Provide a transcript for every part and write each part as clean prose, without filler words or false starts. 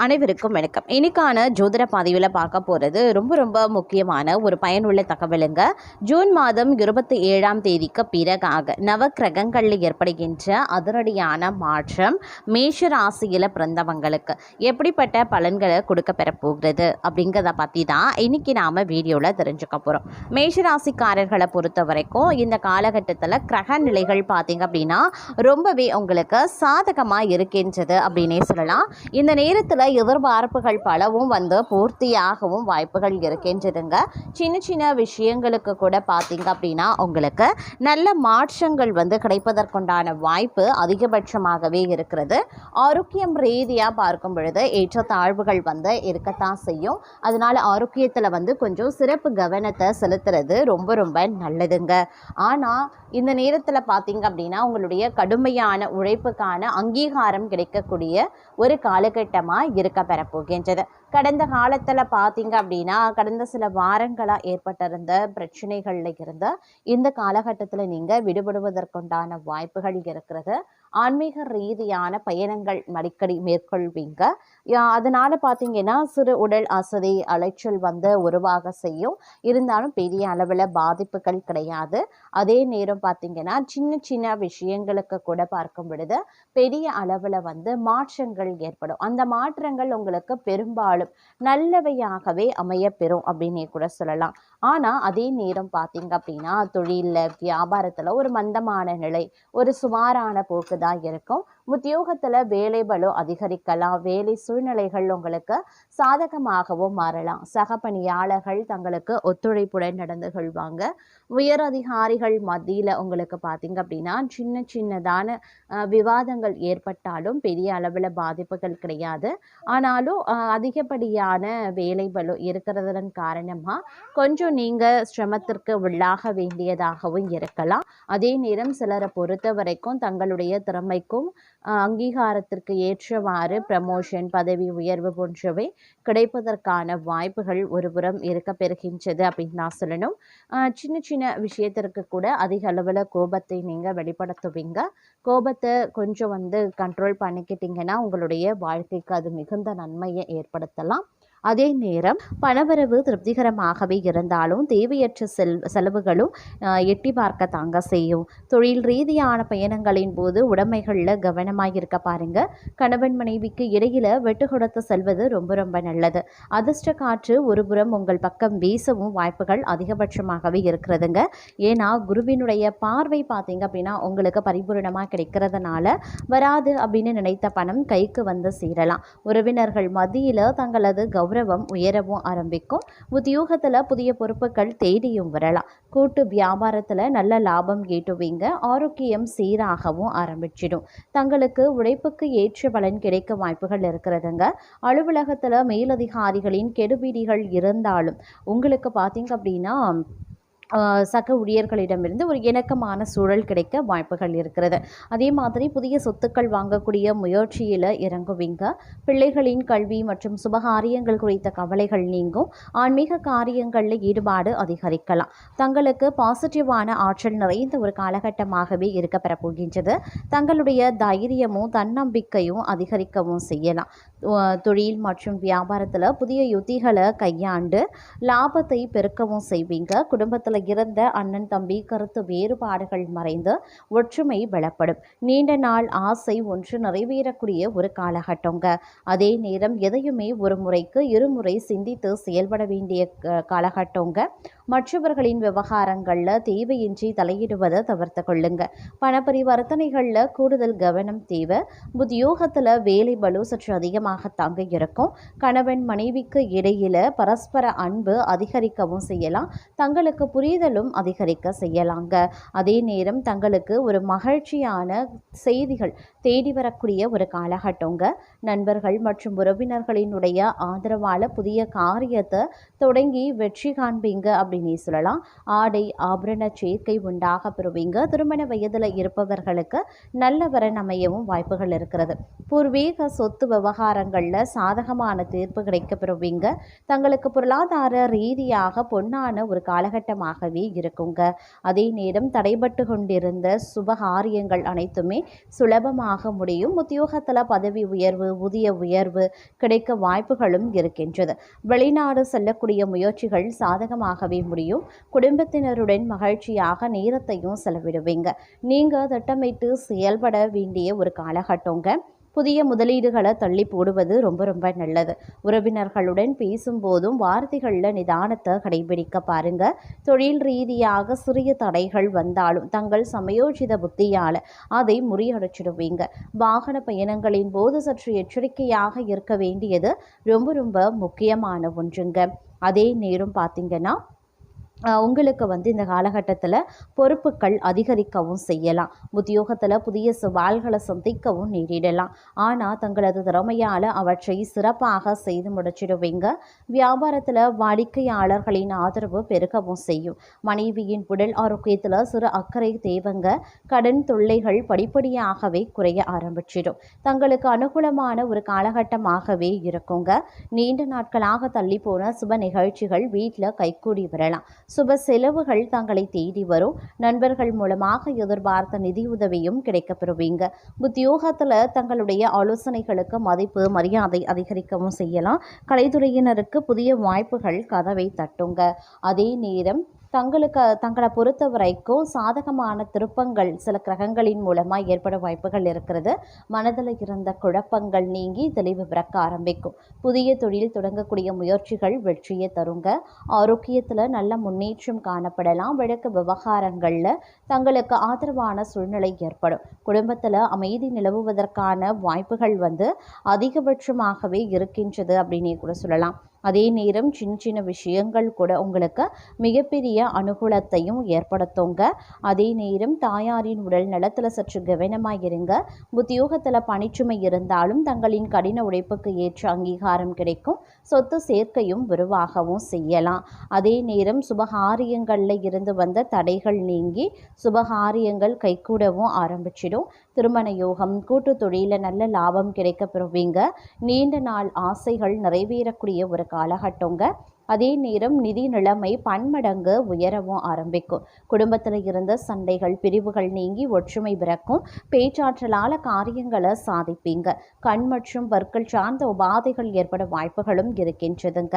அனைவருக்கும் வணக்கம். இன்னைக்கான ஜோதிட பதிவில் பார்க்க போகிறது ரொம்ப முக்கியமான ஒரு பயனுள்ள தகவலுங்க. ஜூன் மாதம் 27ஆம் தேதிக்கு பிறகாக நவக்கிரகங்களில் ஏற்படுகின்ற அதிரடியான மாற்றம் மேஷ ராசியில் பிறந்தவங்களுக்கு எப்படிப்பட்ட பலன்களை கொடுக்க பெற போகிறது அப்படிங்கிறத பற்றி தான் இன்னைக்கு நாம் வீடியோவில் தெரிஞ்சுக்க போகிறோம். மேஷ ராசிக்காரர்களை பொறுத்த வரைக்கும் இந்த காலகட்டத்தில் கிரக நிலைகள் பார்த்திங்க அப்படின்னா ரொம்பவே உங்களுக்கு சாதகமாக இருக்கின்றது அப்படின்னே சொல்லலாம். இந்த நேரத்தில் எதிர்பார்ப்புகள் பலவும் பூர்த்தியாகவும் வாய்ப்புகள் இருக்கின்றதுங்க. சின்ன விஷயங்களுக்கு கூட பார்த்தீங்க அப்படின்னா உங்களுக்கு நல்ல மாற்றங்கள் கிடைப்பதற்குண்டான வாய்ப்பு அதிகபட்சமாகவே இருக்கிறது. ஆரோக்கியம் ரீதியாக பார்க்கும் பொழுது ஏற்றத்தாழ்வுகள் இருக்கத்தான் செய்யும். அதனால ஆரோக்கியத்தில் கொஞ்சம் சிறப்பு கவனத்தை செலுத்துறது ரொம்ப நல்லதுங்க. ஆனால் இந்த நேரத்தில் பார்த்தீங்க அப்படின்னா உங்களுடைய கடுமையான உழைப்புக்கான அங்கீகாரம் கிடைக்கக்கூடிய ஒரு காலகட்டமாக இருக்க பெறப்போகின்றது. கடந்த காலத்தில் பார்த்தீங்க அப்படின்னா கடந்த சில வாரங்களாக ஏற்பட்டிருந்த பிரச்சனைகளில் இருந்து இந்த காலகட்டத்தில் நீங்கள் விடுபடுவதற்குண்டான வாய்ப்புகள் இருக்கிறது. ஆன்மீக ரீதியான பயணங்கள் அடிக்கடி மேற்கொள்வீங்க. அதனால் பார்த்தீங்கன்னா சிறு உடல் அசதி அலைச்சல் உருவாக செய்யும். இருந்தாலும் பெரிய அளவில் பாதிப்புகள் கிடையாது. அதே நேரம் பார்த்தீங்கன்னா சின்ன விஷயங்களுக்கு கூட பார்க்கும் பொழுது பெரிய அளவில் மாற்றங்கள் ஏற்படும். அந்த மாற்றங்கள் உங்களுக்கு பெரும்பாலும் நல்லவையாகவே அமையப்பெறும் அப்படின்னே கூட சொல்லலாம். ஆனால் அதே நேரம் பார்த்தீங்க அப்படின்னா தொழிலில் வியாபாரத்தில் ஒரு மந்தமான நிலை, ஒரு சுமாரான போக்கு தான் இருக்கும். உத்தியோகத்தில் வேலை பளு அதிகரிக்கலாம். வேலை சூழ்நிலைகள் உங்களுக்கு சாதகமாகவும் மாறலாம். சக பணியாளர்கள் தங்களுக்கு ஒத்துழைப்புடன் நடந்து கொள்வாங்க. உயர் அதிகாரிகள் மத்தியில் உங்களுக்கு பார்த்தீங்க அப்படின்னா சின்னதான விவாதங்கள் ஏற்பட்டாலும் பெரிய அளவில் பாதிப்புகள் கிடையாது. ஆனாலும் அதிகப்படியான வேலை பளு இருக்கிறதன் காரணமாக கொஞ்சம் நீங்கள் சிரமத்திற்கு உள்ளாக வேண்டியதாகவும் இருக்கலாம். அதே நேரம் சிலரை பொறுத்த வரைக்கும் தங்களுடைய திறமைக்கும் அங்கீகாரத்திற்கு ஏற்றவாறு ப்ரமோஷன் பதவி உயர்வு போன்றவை கிடைப்பதற்கான வாய்ப்புகள் ஒருபுறம் இருக்க பெறுகின்றது அப்படின்னு நான் சொல்லணும். சின்ன விஷயத்திற்கு கூட அதிக அளவில் கோபத்தை நீங்கள் வெளிப்படுத்துவீங்க. கோபத்தை கொஞ்சம் கண்ட்ரோல் பண்ணிக்கிட்டீங்கன்னா உங்களுடைய வாழ்க்கைக்கு அது மிகுந்த நன்மையை ஏற்படுத்தலாம். அதே நேரம் பணவரவு திருப்திகரமாகவே இருந்தாலும் தேவையற்ற செலவுகளும் எட்டி பார்க்க தாங்க செய்யும். தொழில் ரீதியான பயணங்களின் போது உடைமைகளில் கவனமாக இருக்க பாருங்க. கணவன் மனைவிக்கு இடையில வெட்டு கொடுத்து செல்வது ரொம்ப நல்லது. அதிர்ஷ்ட காற்று ஒருபுறம் உங்கள் பக்கம் வீசவும் வாய்ப்புகள் அதிகபட்சமாகவே இருக்கிறதுங்க. ஏன்னா குருவினுடைய பார்வை பார்த்தீங்க அப்படின்னா உங்களுக்கு பரிபூரணமாக கிடைக்கிறதுனால வராது அப்படின்னு நினைத்த பணம் கைக்கு சேரலாம். உறவினர்கள் மத்தியில் தங்களது கௌரவம் உயரவும் ஆரம்பிக்கும். உத்தியோகத்தில் புதிய பொறுப்புகள் தேடியும் வரலாம். கூட்டு வியாபாரத்தில் நல்ல லாபம் ஈட்டுவீங்க. ஆரோக்கியம் சீராகவும் ஆரம்பிச்சிடும். தங்களுக்கு உழைப்புக்கு ஏற்ற பலன் கிடைக்க வாய்ப்புகள் இருக்கிறதுங்க. அலுவலகத்தில் மேலதிகாரிகளின் கெடுபிடிகள் இருந்தாலும் உங்களுக்கு பார்த்தீங்க அப்படின்னா சக ஊழியர்களிடமிருந்து ஒரு இணக்கமான சூழல் கிடைக்க வாய்ப்புகள் இருக்கிறது. அதே மாதிரி புதிய சொத்துக்கள் வாங்கக்கூடிய முயற்சியில் இறங்குவீங்க. பிள்ளைகளின் கல்வி மற்றும் சுபகாரியங்கள் குறித்த கவலைகள் நீங்கும். ஆன்மீக காரியங்களில் ஈடுபாடு அதிகரிக்கலாம். தங்களுக்கு பாசிட்டிவான ஆற்றல் நிறைந்த ஒரு காலகட்டமாகவே இருக்க பெறப்போகின்றது. தங்களுடைய தைரியமும் தன்னம்பிக்கையும் அதிகரிக்கவும் செய்யலாம். தொழில் மற்றும் வியாபாரத்தில் புதிய யுத்திகளை கையாண்டு லாபத்தை பெருக்கவும் செய்வீங்க. குடும்பத்தில் இருந்த அண்ணன் தம்பி கருத்து வேறுபாடுகள் மறைந்து ஒற்றுமை பலப்படும். நீண்ட நாள் ஆசை ஒன்று நிறைவேறக்கூடிய ஒரு காலகட்டங்க. அதே நேரம் எதையுமே ஒரு முறைக்கு இருமுறை சிந்தித்து செயல்பட வேண்டிய காலகட்டங்க. மற்றவர்களின் விவகாரங்களில் தேவையின்றி தலையிடுவதை தவிர்த்து கொள்ளுங்க. பணப்பரிவர்த்தனைகளில் கூடுதல் கவனம் தேவை. உத்தியோகத்தில் வேலை பளு சற்று அதிகமாக தாங்க இருக்கும். கணவன் மனைவிக்கு இடையில பரஸ்பர அன்பு அதிகரிக்கவும் செய்யலாம். தங்களுக்கு புரிதலும் அதிகரிக்க செய்யலாங்க. அதே நேரம் தங்களுக்கு ஒரு மகிழ்ச்சியான செய்திகள் தேடி வரக்கூடிய ஒரு காலகட்டங்க. நண்பர்கள் மற்றும் உறவினர்களினுடைய ஆதரவால் புதிய காரியத்தை தொடங்கி வெற்றி காண்பீங்க அப்படின்னு சொல்லலாம். ஆடை ஆபரண சேர்க்கை உண்டாக பெறுவீங்க. திருமண வயதில் இருப்பவர்களுக்கு நல்ல வரன் அமையவும் வாய்ப்புகள் இருக்கிறது. பூர்வீக சொத்து விவகார விவகாரங்களில் சாதகமான தீர்ப்பு கிடைக்கப்பெறுவீங்க. தங்களுக்கு பொருளாதார ரீதியாக பொன்னான ஒரு காலகட்டமாகவே இருக்குங்க. அதே நேரம் தடைபட்டு கொண்டிருந்த சுபகாரியங்கள் அனைத்துமே சுலபமாக முடியும். உத்தியோகத்தில் பதவி உயர்வு, ஊதிய உயர்வு கிடைக்க வாய்ப்புகளும் இருக்கின்றது. வெளிநாடு செல்லக்கூடிய முயற்சிகள் சாதகமாகவே முடியும். குடும்பத்தினருடன் மகிழ்ச்சியாக நேரத்தையும் செலவிடுவீங்க. நீங்கள் திட்டமிட்டு செயல்பட வேண்டிய ஒரு காலகட்டங்க. புதிய முதலீடுகளை தள்ளி போடுவது ரொம்ப ரொம்ப நல்லது. உறவினர்களுடன் பேசும்போதும் வார்த்தைகளில் நிதானத்தை கடைபிடிக்க பாருங்க. தொழில் ரீதியாக சிறிய தடைகள் வந்தாலும் தங்கள் சமயோஜித புத்தியால் அதை முறியடிச்சிடுவீங்க. வாகன பயணங்களின் போது சற்று எச்சரிக்கையாக இருக்க வேண்டியது ரொம்ப ரொம்ப முக்கியமான ஒன்றுங்க. அதே நேரம் பார்த்தீங்கன்னா உங்களுக்கு இந்த காலகட்டத்தில் பொறுப்புகள் அதிகரிக்கவும் செய்யலாம். உத்தியோகத்தில் புதிய சவால்களை சந்திக்கவும் நேரிடலாம். ஆனால் தங்களது திறமையால் அவற்றை சிறப்பாக செய்து முடிச்சிடுவீங்க. வியாபாரத்தில் வாடிக்கையாளர்களின் ஆதரவு பெருகவும் செய்யும். மனைவியின் உடல் ஆரோக்கியத்தில் சிறு அக்கறை தேவைங்க. கடன் தொல்லைகள் படிப்படியாகவே குறைய ஆரம்பிச்சிடும். தங்களுக்கு அனுகூலமான ஒரு காலகட்டமாகவே இருக்குங்க. நீண்ட நாட்களாக தள்ளி போன சுப நிகழ்ச்சிகள் வீட்டில் கைகூடி வரலாம். சுப செலவுகள் தங்களை தேடி வரும். நண்பர்கள் மூலமாக எதிர்பார்த்த நிதியுதவியும் கிடைக்கப்பெறுவீங்க. உத்தியோகத்தில் தங்களுடைய ஆலோசனைகளுக்கு மதிப்பு மரியாதை அதிகரிக்கவும் செய்யலாம். கலைத்துறையினருக்கு புதிய வாய்ப்புகள் கதவை தட்டுங்க. அதே நேரம் தங்களை பொறுத்த வரைக்கும் சாதகமான திருப்பங்கள் சில கிரகங்களின் மூலமாக ஏற்பட வாய்ப்புகள் இருக்கிறது. மனதில் இருந்த குழப்பங்கள் நீங்கி தெளிவு பிறக்க ஆரம்பிக்கும். புதிய தொழில் தொடங்கக்கூடிய முயற்சிகள் வெற்றியை தருங்க. ஆரோக்கியத்தில் நல்ல முன்னேற்றம் காணப்படலாம். வழக்கு விவகாரங்களில் தங்களுக்கு ஆதரவான சூழ்நிலை ஏற்படும். குடும்பத்தில் அமைதி நிலவுவதற்கான வாய்ப்புகள் அதிகபட்சமாகவே இருக்கின்றது அப்படின்னே கூட சொல்லலாம். அதே நேரம் சின்ன சின்ன விஷயங்கள் கூட உங்களுக்கு மிகப்பெரிய அனுகூலத்தையும் ஏற்படுத்துங்க. அதே நேரம் தாயாரின் உடல் நலத்தில் சற்று கவனமாக இருங்க. உத்தியோகத்தில் பணிச்சுமை இருந்தாலும் தங்களின் கடின உழைப்புக்கு ஏற்ற அங்கீகாரம் கிடைக்கும். சொத்து சேர்க்கையும் விரிவாகவும் செய்யலாம். அதே நேரம் சுபகாரியங்களில் இருந்து வந்த தடைகள் நீங்கி சுபகாரியங்கள் கைகூடவும் ஆரம்பிச்சிடும். திருமண யோகம், கூட்டு தொழிலில் நல்ல லாபம் கிடைக்கப்பெறுவீங்க. நீண்ட நாள் ஆசைகள் நிறைவேறக்கூடிய ஒரு காலகட்டங்க. அதே நேரம் நிதி நிலைமை பன்மடங்கு உயரவும் ஆரம்பிக்கும். குடும்பத்தில் இருந்த சண்டைகள் பிரிவுகள் நீங்கி ஒற்றுமை பிறக்கும். பேச்சாற்றலால் காரியங்களை சாதிப்பீங்க. கண் மற்றும் பற்கள் சார்ந்த உபாதைகள் ஏற்பட வாய்ப்புகளும் இருக்கின்றதுங்க.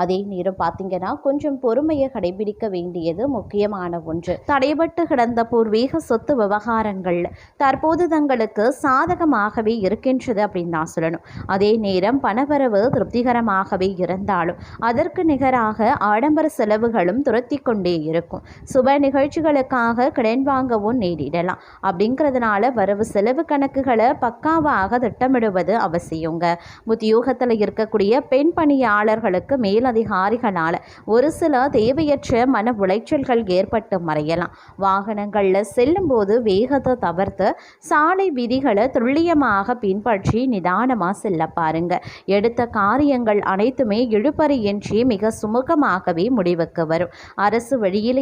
அதே நேரம் பார்த்தீங்கன்னா கொஞ்சம் பொறுமையை கடைபிடிக்க வேண்டியது முக்கியமான ஒன்று. தடைபட்டு கிடந்த பூர்வீக சொத்து விவகாரங்கள் தற்போது தங்களுக்கு சாதகமாகவே இருக்கின்றது அப்படின்னு தான் சொல்லணும். அதே நேரம் பணவரவு திருப்திகரமாகவே இருந்தாலும் அதற்கு நிகராக ஆடம்பர செலவுகளும் துரத்தி கொண்டே இருக்கும். சுப நிகழ்ச்சிகளுக்காக கடன் வாங்கவும் நேரிடலாம். அப்படிங்கிறதுனால வரவு செலவு கணக்குகளை பக்காவாக திட்டமிடுவது அவசியங்க. உத்தியோகத்தில் இருக்கக்கூடிய பெண் பணியாளர்களுக்கு மேலதிகாரிகளால் ஒரு சில தேவையற்ற மன உளைச்சல்கள் ஏற்பட்டு மறையலாம். வாகனங்களில் செல்லும் போது வேகத்தை தவிர்த்து சாலை விதிகளை துல்லியமாக பின்பற்றி நிதானமாக செல்ல பாருங்க. எடுத்த காரியங்கள் அனைத்துமே இழுபறியின்றி மிக சுமூகமாகவே முடிவுக்கு வரும். அரசு வழியில்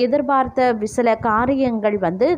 எதிர்பார்த்த சில காரியங்கள்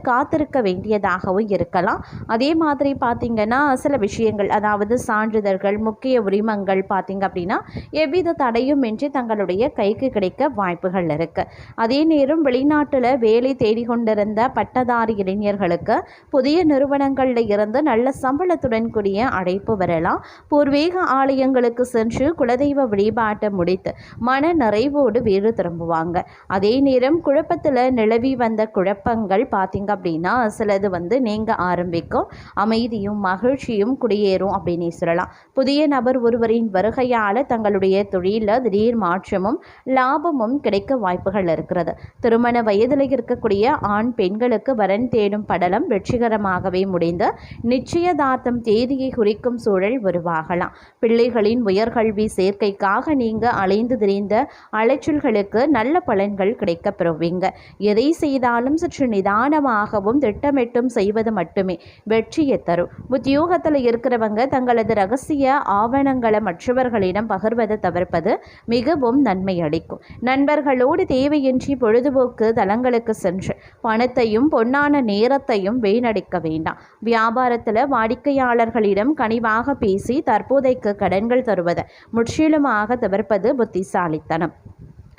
காத்திருக்க வேண்டியதாகவும் இருக்கலாம். அதே மாதிரி பார்த்தீங்கன்னா சில விஷயங்கள், அதாவது சான்றிதழ்கள், முக்கிய உரிமங்கள் பார்த்தீங்க அப்படின்னா எவ்வித தடையும் இன்றி தங்களுடைய கைக்கு கிடைக்க வாய்ப்புகள் இருக்கு. அதே நேரம் வெளிநாட்டில் வேலை தேடிக்கொண்டிருந்த பட்டதாரி இளைஞர்களுக்கு புதிய நிறுவனங்களில் இருந்து நல்ல சம்பளத்துடன் கூடிய அழைப்பு வரலாம். பூர்வீக ஆலயங்களுக்கு சென்று குலதெய்வ வழிபாட்டை முடித்து மன நிறைவோடு வீடு திரும்புவாங்க. அதே நேரம் குழப்பத்தில் நிலவி வந்த குழப்பங்கள் பார்த்தீங்க அப்படின்னா சிலது நீங்க ஆரம்பிக்கும். அமைதியும் மகிழ்ச்சியும் குடியேறும் அப்படின்னு சொல்லலாம். புதிய நபர் ஒருவரின் வருகையால் தங்களுடைய தொழிலில் திடீர் மாற்றமும் லாபமும் கிடைக்க வாய்ப்புகள் இருக்கிறது. திருமண வயதில் இருக்கக்கூடிய ஆண் பெண்களுக்கு வரன் தேடும் படலம் வெற்றிகரமாகவே முடிந்து நிச்சயதார்த்தம் தேதியை குறிக்கும் சூழல் உருவாகலாம். பிள்ளைகளின் உயர்கல்வி சேர்க்கைக்காக பணிக்காக நீங்கள் அலைந்து திரிந்த அலைச்சல்களுக்கு நல்ல பலன்கள் கிடைக்கப் பெறுவீங்க. எதை செய்தாலும் சற்று நிதானமாகவும் திட்டமிட்டும் செய்வது மட்டுமே வெற்றியை தரும். உத்தியோகத்தில் இருக்கிறவங்க தங்களது ரகசிய ஆவணங்களை மற்றவர்களிடம் பகிர்வதை தவிர்ப்பது மிகவும் நன்மை அளிக்கும். நண்பர்களோடு தேவையின்றி பொழுதுபோக்கு தலங்களுக்கு சென்று பணத்தையும் பொன்னான நேரத்தையும் வீணடிக்க வேண்டாம். வியாபாரத்தில் வாடிக்கையாளர்களிடம் கனிவாக பேசி தற்போதைக்கு கடன்கள் தருவதை முற்றிலுமாக தவிர்ப்பது புத்திசாலித்தனம்.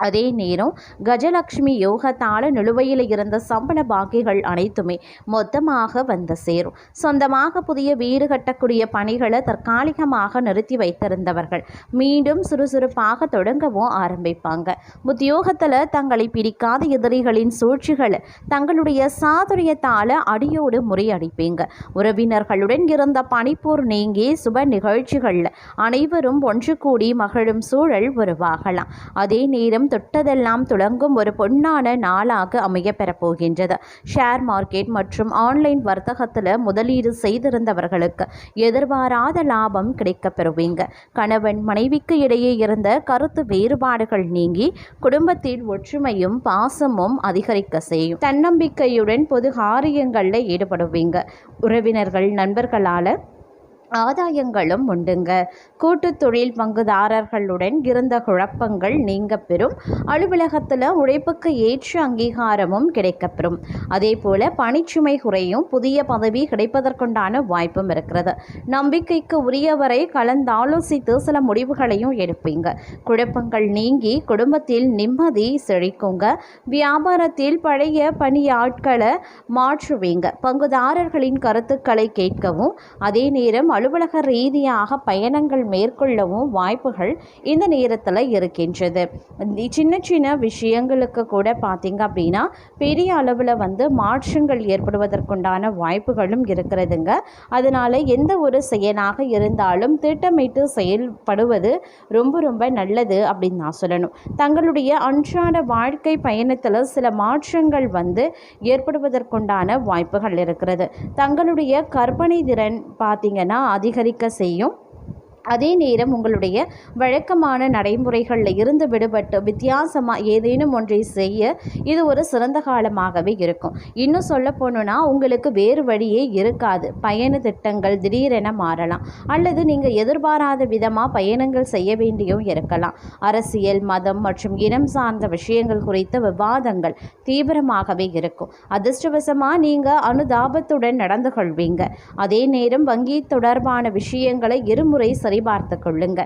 அதே நேரம் கஜலட்சுமி யோகத்தால் நிலுவையில் இருந்த சம்பள பாக்கிகள் அனைத்துமே மொத்தமாக வந்து சேரும். சொந்தமாக புதிய வீடு கட்டக்கூடிய பணிகளை தற்காலிகமாக நிறுத்தி வைத்திருந்தவர்கள் மீண்டும் சுறுசுறுப்பாக தொடங்கவும் ஆரம்பிப்பாங்க. உத்தியோகத்தில் தங்களை பிடிக்காத எதிரிகளின் சூழ்ச்சிகளை தங்களுடைய சாதுரியத்தால் அடியோடு முறியடிப்பீங்க. உறவினர்களுடன் இருந்த பனிப்போர் நீங்கி சுப நிகழ்ச்சிகளில் அனைவரும் ஒன்று கூடி மகிழும் சூழல் உருவாகலாம். அதே நேரம் தொட்டதெல்லாம் துளங்கும் ஒரு பொன்னான நாளாக அமைய பெறப்போகின்றது. ஷேர் மார்க்கெட் மற்றும் ஆன்லைன் வர்த்தகத்தில் முதலீடு செய்திருந்தவர்களுக்கு எதிர்பாராத லாபம் கிடைக்கப் பெறுவீங்க. கணவன் மனைவிக்கு இடையே இருந்த கருத்து வேறுபாடுகள் நீங்கி குடும்பத்தில் ஒற்றுமையும் பாசமும் அதிகரிக்க செய்யும். தன்னம்பிக்கையுடன் பொது காரியங்களில் ஈடுபடுவீங்க. உறவினர்கள் நண்பர்களால் ஆதாயங்களும் உண்டுங்க. கூட்டு தொழில் பங்குதாரர்களுடன் இருந்த குழப்பங்கள் நீங்க பெறும். அலுவலகத்தில் உழைப்புக்கு ஏற்ற அங்கீகாரமும் கிடைக்கப்பெறும். அதே போல பணிச்சுமை குறையும். புதிய பதவி கிடைப்பதற்குண்டான வாய்ப்பும் இருக்கிறது. நம்பிக்கைக்கு உரியவரை கலந்தாலோசித்து சில முடிவுகளையும் எடுப்பீங்க. குழப்பங்கள் நீங்கி குடும்பத்தில் நிம்மதி செழிக்குங்க. வியாபாரத்தில் பழைய பணியாட்களை மாற்றுவீங்க. பங்குதாரர்களின் கருத்துக்களை கேட்கவும் அதே நேரம் அலுவலக ரீதியாக பயணங்கள் மேற்கொள்ளவும் வாய்ப்புகள் இந்த நேரத்தில் இருக்கின்றது. சின்ன சின்ன விஷயங்களுக்கு கூட பார்த்திங்க அப்படின்னா பெரிய அளவில் மாற்றங்கள் ஏற்படுவதற்குண்டான வாய்ப்புகளும் இருக்கிறதுங்க. அதனால் எந்த ஒரு செயலாக இருந்தாலும் திட்டமிட்டு செயல்படுவது ரொம்ப ரொம்ப நல்லது அப்படின்னு நான் சொல்லணும். தங்களுடைய அன்றாட வாழ்க்கை பயணத்தில் சில மாற்றங்கள் ஏற்படுவதற்குண்டான வாய்ப்புகள் இருக்கிறது. தங்களுடைய கற்பனை திறன் பார்த்திங்கன்னா அதிகரிக்க செய்யும். அதே நேரம் உங்களுடைய வழக்கமான நடைமுறைகளில் இருந்து விடுபட்டு வித்தியாசமாக ஏதேனும் ஒன்றை செய்ய இது ஒரு சிறந்த காலமாகவே இருக்கும். இன்னும் சொல்ல போனோன்னா உங்களுக்கு வேறு வழியே இருக்காது. பயண திட்டங்கள் திடீரென மாறலாம் அல்லது நீங்கள் எதிர்பாராத விதமாக பயணங்கள் செய்ய வேண்டியும் இருக்கலாம். அரசியல், மதம் மற்றும் இனம் சார்ந்த விஷயங்கள் குறித்த விவாதங்கள் தீவிரமாகவே இருக்கும். அதிர்ஷ்டவசமாக நீங்கள் அனுதாபத்துடன் நடந்து கொள்வீங்க. அதே நேரம் வங்கி தொடர்பான விஷயங்களை இருமுறை சரிபார்த்து கொள்ளுங்க.